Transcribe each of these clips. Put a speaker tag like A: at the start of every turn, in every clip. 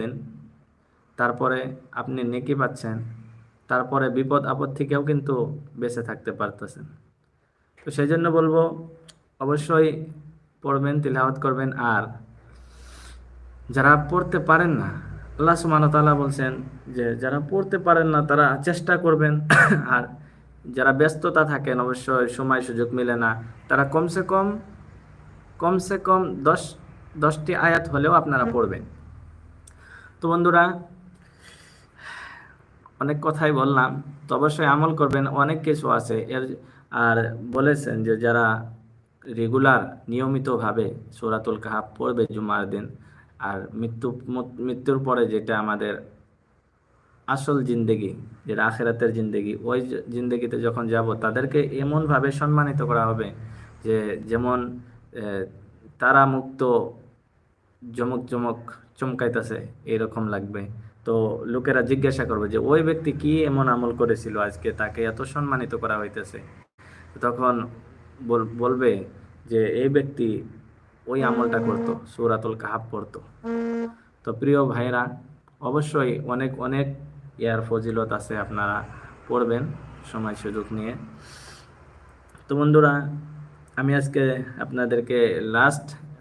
A: দিন, তারপরে আপনি নেকি পাচ্ছেন, তারপরে বিপদ আপদ থেকেও কিন্তু বেঁচে থাকতে পারতেছেন। তো সেই জন্য বলবো, অবশ্যই পড়বেন, তিলাওয়াত করবেন। আর যারা পড়তে পারেন না, আল্লাহ সুবহানাহু ওয়া তাআলা বলছেন যে যারা পড়তে পারেন না তারা চেষ্টা করবেন। আর যারা ব্যস্ততা থাকেন, অবশ্যই সময় সুযোগ মিলে না, তারা কমসে কম 10টি আয়াত হলেও আপনারা পড়বেন। তো বন্ধুরা, অনেক কথাই বললাম, তো অবশ্যই আমল করবেন, অনেক কিছু আছে এর। আর বলেছেন যে যারা রেগুলার নিয়মিতভাবে সূরাতুল কাহাফ পড়বে জুমার দিন, আর মৃত্যুর পরে যেটা আমাদের আসল জিন্দেগি, যেটা আখেরাতের জিন্দেগি, ওই জিন্দেগিতে যখন যাব তাদেরকে এমনভাবে সম্মানিত করা হবে যে যেমন তারা মুক্ত জমক জমক চমকাইতেছে এরকম লাগবে। তো লোকেরা জিজ্ঞাসা করবে যে ওই ব্যক্তি কি এমন আমল করেছিল আজকে তাকে এত সম্মানিত করা হইতেছে। তখন বলবে যে এই ব্যক্তি ওই আমলটা করতো, সূরাতুল কাহাফ পড়তো। তো প্রিয় ভাইরা, অবশ্যই অনেক অনেক ইয়ার ফজিলত আছে, আপনারা পড়বেন সময় সুযোগ নিয়ে। তো বন্ধুরা, আমি আজকে আপনাদেরকে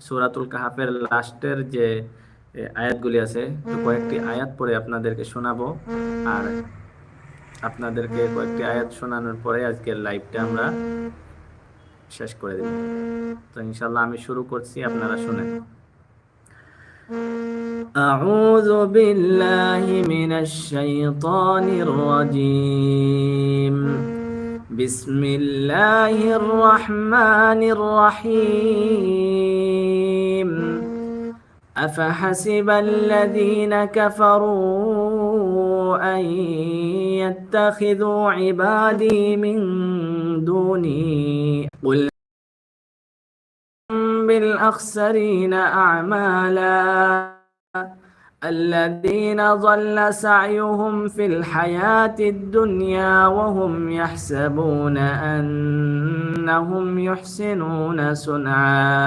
A: সূরাতুল কাহাফের লাস্টের যে আয়াতগুলি আছে, তো কয়েকটি আয়াত পড়ে আপনাদেরকে শোনাবো। আর আপনাদেরকে কয়েকটি আয়াত শোনানোর পরে আজকের লাইভটা আমরা শেষ করে দেব। তো ইনশাল্লাহ আমি শুরু করছি, আপনারা শুনেন। أعوذ بالله من الشيطان الرجيم. بسم الله الرحمن الرحيم. أفحسب الذين كفروا أن يتخذوا عبادي من دوني قل بالأخسرين أعمالا الذين ضل سعيهم في الحياة الدنيا وهم يحسبون أنهم يحسنون صنعا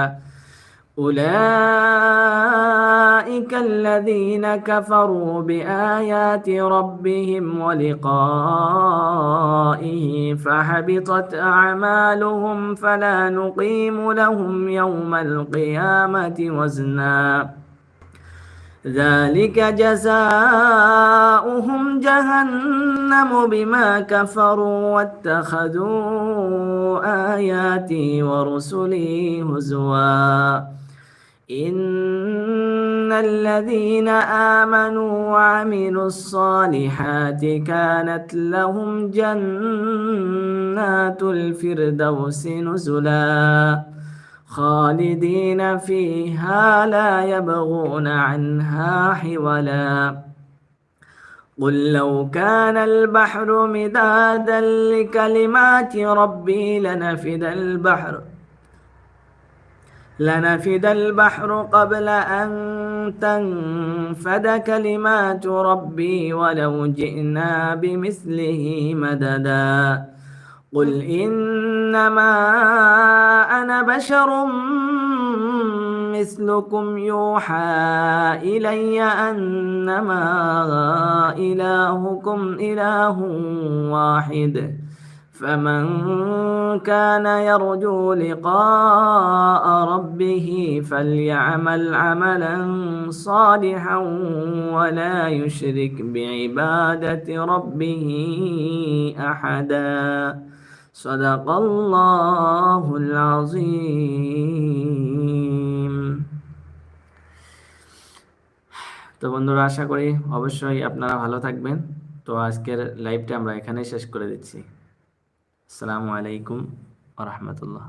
A: أولئك الذين كفروا بآيات ربهم ولقائه فحبطت أعمالهم فلا نقيم لهم يوم القيامة وزنا ذلك جزاؤهم جهنم بما كفروا واتخذوا آياتي ورسلي هزوا إن الذين آمنوا وعملوا الصالحات كانت لهم جنات الفردوس نزلا خالدين فيها لا يبغون عنها حولا قل لو كان البحر مدادا لكلمات ربي لنفد البحر قبل أن تنفد كلمات ربي ولو جئنا بمثله مددا قل إنما أنا بشر مثلكم يوحى إلي أنما إلهكم إله واحد فمن كان يرجو لقاء ربه فليعمل عملا صالحا ولا يشرك بعبادة ربه أحدا صدق الله العظيم. তো বন্ধুরা, আশা করি অবশ্যই আপনারা ভালো থাকবেন। তো আজকের লাইভটা আমরা এখানেই শেষ করে দিচ্ছি। আসসালামু আলাইকুম ওয়া রাহমাতুল্লাহ।